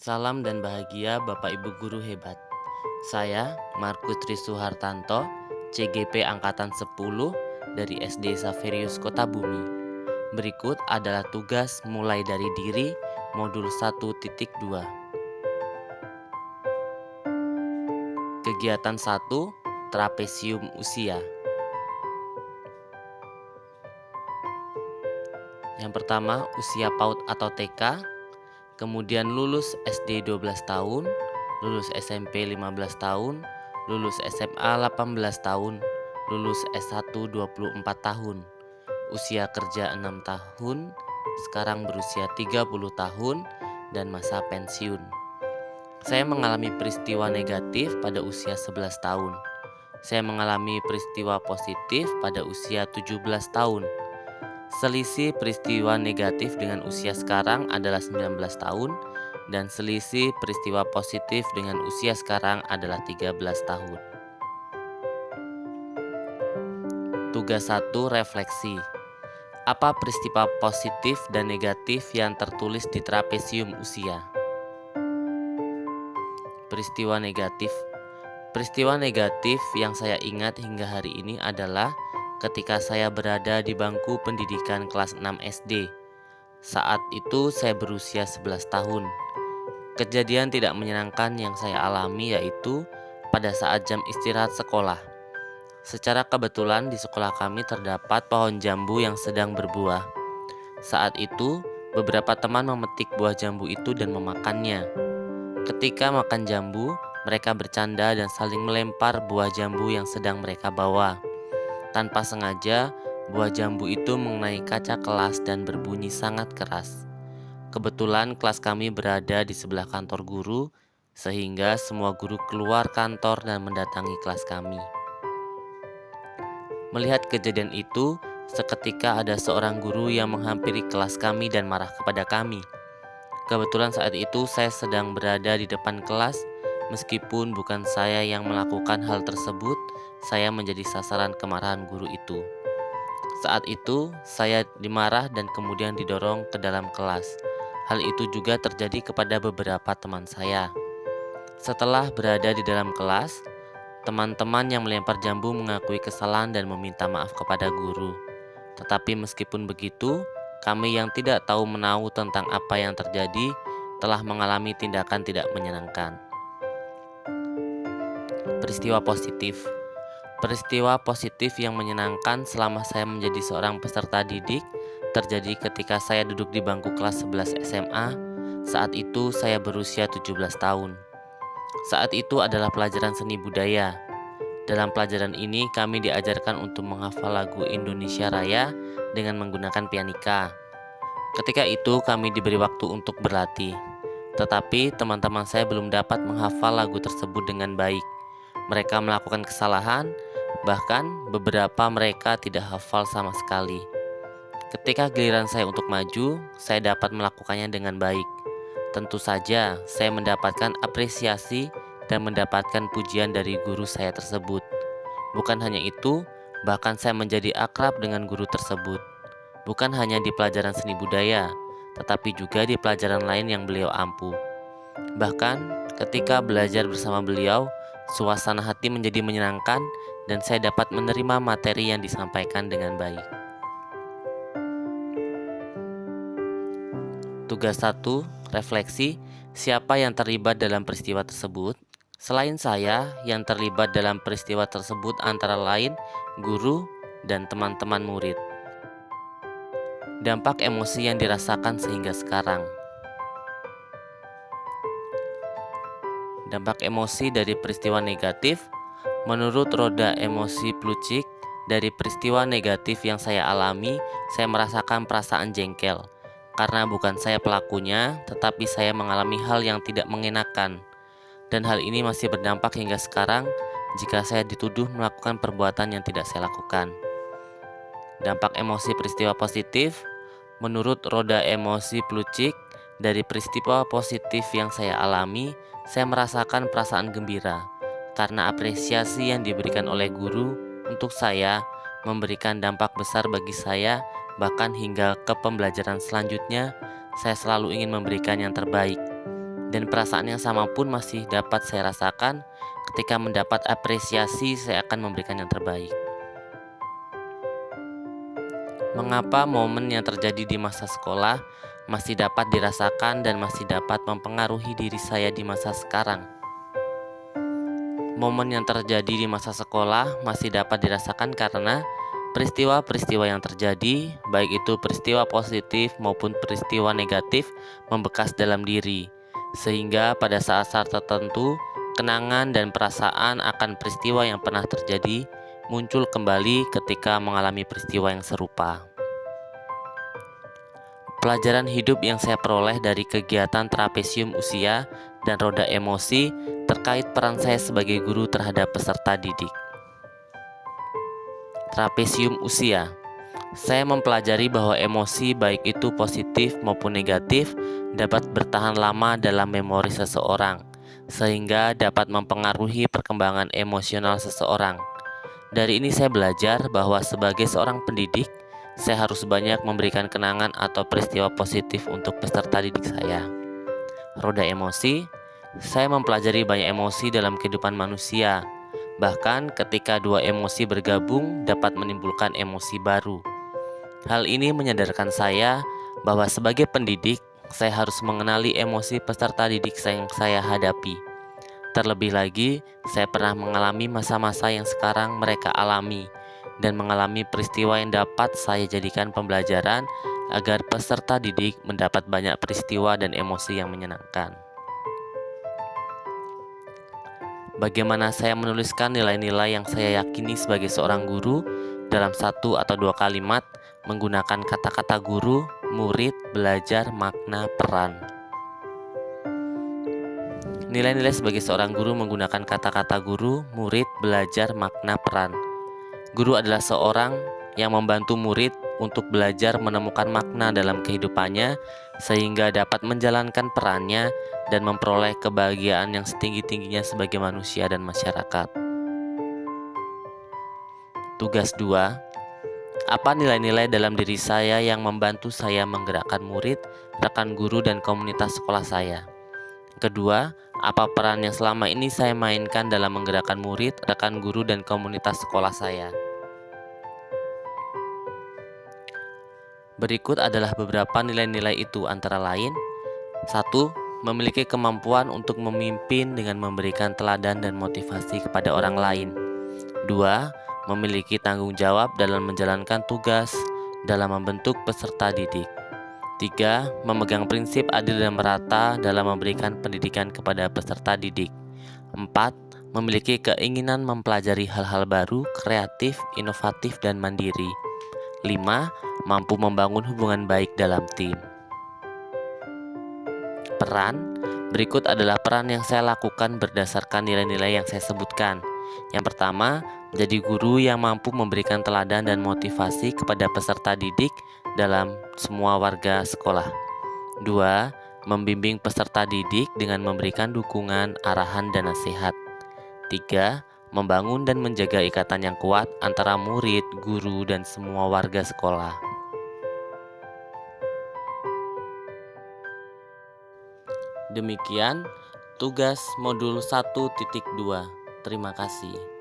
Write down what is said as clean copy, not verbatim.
Salam dan bahagia Bapak Ibu Guru hebat. Saya Markus Trisuhartanto, CGP Angkatan 10 dari SD Xaverius Kota Bumi. Berikut adalah tugas mulai dari diri modul 1.2. Kegiatan 1, Trapesium Usia. Yang pertama, usia PAUD atau TK, kemudian lulus SD 12 tahun, lulus SMP 15 tahun, lulus SMA 18 tahun, lulus S1 24 tahun, usia kerja 6 tahun, sekarang berusia 30 tahun, dan masa pensiun. Saya mengalami peristiwa negatif pada usia 11 tahun. Saya mengalami peristiwa positif pada usia 17 tahun. Selisih peristiwa negatif dengan usia sekarang adalah 19 tahun dan selisih peristiwa positif dengan usia sekarang adalah 13 tahun. Tugas 1, refleksi. Apa peristiwa positif dan negatif yang tertulis di trapesium usia? Peristiwa negatif. Peristiwa negatif yang saya ingat hingga hari ini adalah ketika saya berada di bangku pendidikan kelas 6 SD. Saat itu saya berusia 11 tahun. Kejadian tidak menyenangkan yang saya alami yaitu pada saat jam istirahat sekolah. Secara kebetulan di sekolah kami terdapat pohon jambu yang sedang berbuah. Saat itu, beberapa teman memetik buah jambu itu dan memakannya. Ketika makan jambu, mereka bercanda dan saling melempar buah jambu yang sedang mereka bawa. Tanpa sengaja, buah jambu itu mengenai kaca kelas dan berbunyi sangat keras. Kebetulan kelas kami berada di sebelah kantor guru, sehingga semua guru keluar kantor dan mendatangi kelas kami. Melihat kejadian itu, seketika ada seorang guru yang menghampiri kelas kami dan marah kepada kami. Kebetulan saat itu saya sedang berada di depan kelas. Meskipun bukan saya yang melakukan hal tersebut, saya menjadi sasaran kemarahan guru itu. Saat itu, saya dimarah dan kemudian didorong ke dalam kelas. Hal itu juga terjadi kepada beberapa teman saya. Setelah berada di dalam kelas, teman-teman yang melempar jambu mengakui kesalahan dan meminta maaf kepada guru. Tetapi meskipun begitu, kami yang tidak tahu menahu tentang apa yang terjadi telah mengalami tindakan tidak menyenangkan. Peristiwa positif. Peristiwa positif yang menyenangkan selama saya menjadi seorang peserta didik terjadi ketika saya duduk di bangku kelas 11 SMA. Saat itu saya berusia 17 tahun. Saat itu adalah pelajaran seni budaya. Dalam pelajaran ini kami diajarkan untuk menghafal lagu Indonesia Raya dengan menggunakan pianika. Ketika itu kami diberi waktu untuk berlatih. Tetapi teman-teman saya belum dapat menghafal lagu tersebut dengan baik. Mereka melakukan kesalahan, bahkan beberapa mereka tidak hafal sama sekali. Ketika giliran saya untuk maju, saya dapat melakukannya dengan baik. Tentu saja saya mendapatkan apresiasi dan mendapatkan pujian dari guru saya tersebut. Bukan hanya itu, bahkan saya menjadi akrab dengan guru tersebut. Bukan hanya di pelajaran seni budaya, tetapi juga di pelajaran lain yang beliau ampu. Bahkan ketika belajar bersama beliau, suasana hati menjadi menyenangkan dan saya dapat menerima materi yang disampaikan dengan baik. Tugas 1, refleksi. Siapa yang terlibat dalam peristiwa tersebut? Selain saya, yang terlibat dalam peristiwa tersebut antara lain guru dan teman-teman murid. Dampak emosi yang dirasakan sehingga sekarang. Dampak emosi dari peristiwa negatif. Menurut roda emosi Plutchik, dari peristiwa negatif yang saya alami, saya merasakan perasaan jengkel. Karena bukan saya pelakunya, tetapi saya mengalami hal yang tidak mengenakan. Dan hal ini masih berdampak hingga sekarang jika saya dituduh melakukan perbuatan yang tidak saya lakukan. Dampak emosi peristiwa positif. Menurut roda emosi Plutchik, dari peristiwa positif yang saya alami, saya merasakan perasaan gembira karena apresiasi yang diberikan oleh guru untuk saya memberikan dampak besar bagi saya. Bahkan hingga ke pembelajaran selanjutnya, saya selalu ingin memberikan yang terbaik. Dan perasaan yang sama pun masih dapat saya rasakan ketika mendapat apresiasi. Saya akan memberikan yang terbaik. Mengapa momen yang terjadi di masa sekolah masih dapat dirasakan dan masih dapat mempengaruhi diri saya di masa sekarang? Momen yang terjadi di masa sekolah masih dapat dirasakan karena peristiwa-peristiwa yang terjadi, baik itu peristiwa positif maupun peristiwa negatif, membekas dalam diri, sehingga pada saat-saat tertentu, kenangan dan perasaan akan peristiwa yang pernah terjadi muncul kembali ketika mengalami peristiwa yang serupa. Pelajaran hidup yang saya peroleh dari kegiatan trapesium usia dan roda emosi terkait peran saya sebagai guru terhadap peserta didik. Trapesium usia. Saya mempelajari bahwa emosi baik itu positif maupun negatif dapat bertahan lama dalam memori seseorang, sehingga dapat mempengaruhi perkembangan emosional seseorang. Dari ini saya belajar bahwa sebagai seorang pendidik, saya harus banyak memberikan kenangan atau peristiwa positif untuk peserta didik saya. Roda emosi. Saya mempelajari banyak emosi dalam kehidupan manusia. Bahkan ketika dua emosi bergabung dapat menimbulkan emosi baru. Hal ini menyadarkan saya bahwa sebagai pendidik, saya harus mengenali emosi peserta didik yang saya hadapi. Terlebih lagi, saya pernah mengalami masa-masa yang sekarang mereka alami dan mengalami peristiwa yang dapat saya jadikan pembelajaran agar peserta didik mendapat banyak peristiwa dan emosi yang menyenangkan. Bagaimana saya menuliskan nilai-nilai yang saya yakini sebagai seorang guru dalam 1 atau 2 kalimat menggunakan kata-kata guru, murid, belajar, makna, peran. Nilai-nilai sebagai seorang guru menggunakan kata-kata guru, murid, belajar, makna, peran. Guru adalah seorang yang membantu murid untuk belajar menemukan makna dalam kehidupannya sehingga dapat menjalankan perannya dan memperoleh kebahagiaan yang setinggi-tingginya sebagai manusia dan masyarakat. Tugas 2. Apa nilai-nilai dalam diri saya yang membantu saya menggerakkan murid, rekan guru, dan komunitas sekolah saya? Kedua, apa peran yang selama ini saya mainkan dalam menggerakkan murid, rekan guru, dan komunitas sekolah saya? Berikut adalah beberapa nilai-nilai itu, antara lain 1. Memiliki kemampuan untuk memimpin dengan memberikan teladan dan motivasi kepada orang lain. 2. Memiliki tanggung jawab dalam menjalankan tugas dalam membentuk peserta didik. 3. Memegang prinsip adil dan merata dalam memberikan pendidikan kepada peserta didik. 4. Memiliki keinginan mempelajari hal-hal baru, kreatif, inovatif, dan mandiri. 5. Mampu membangun hubungan baik dalam tim. Peran. Berikut adalah peran yang saya lakukan berdasarkan nilai-nilai yang saya sebutkan. Yang pertama, menjadi guru yang mampu memberikan teladan dan motivasi kepada peserta didik dalam semua warga sekolah. 2. Membimbing peserta didik dengan memberikan dukungan, arahan, dan nasihat. 3. Membangun dan menjaga ikatan yang kuat antara murid, guru, dan semua warga sekolah. Demikian tugas modul 1.2. Terima kasih.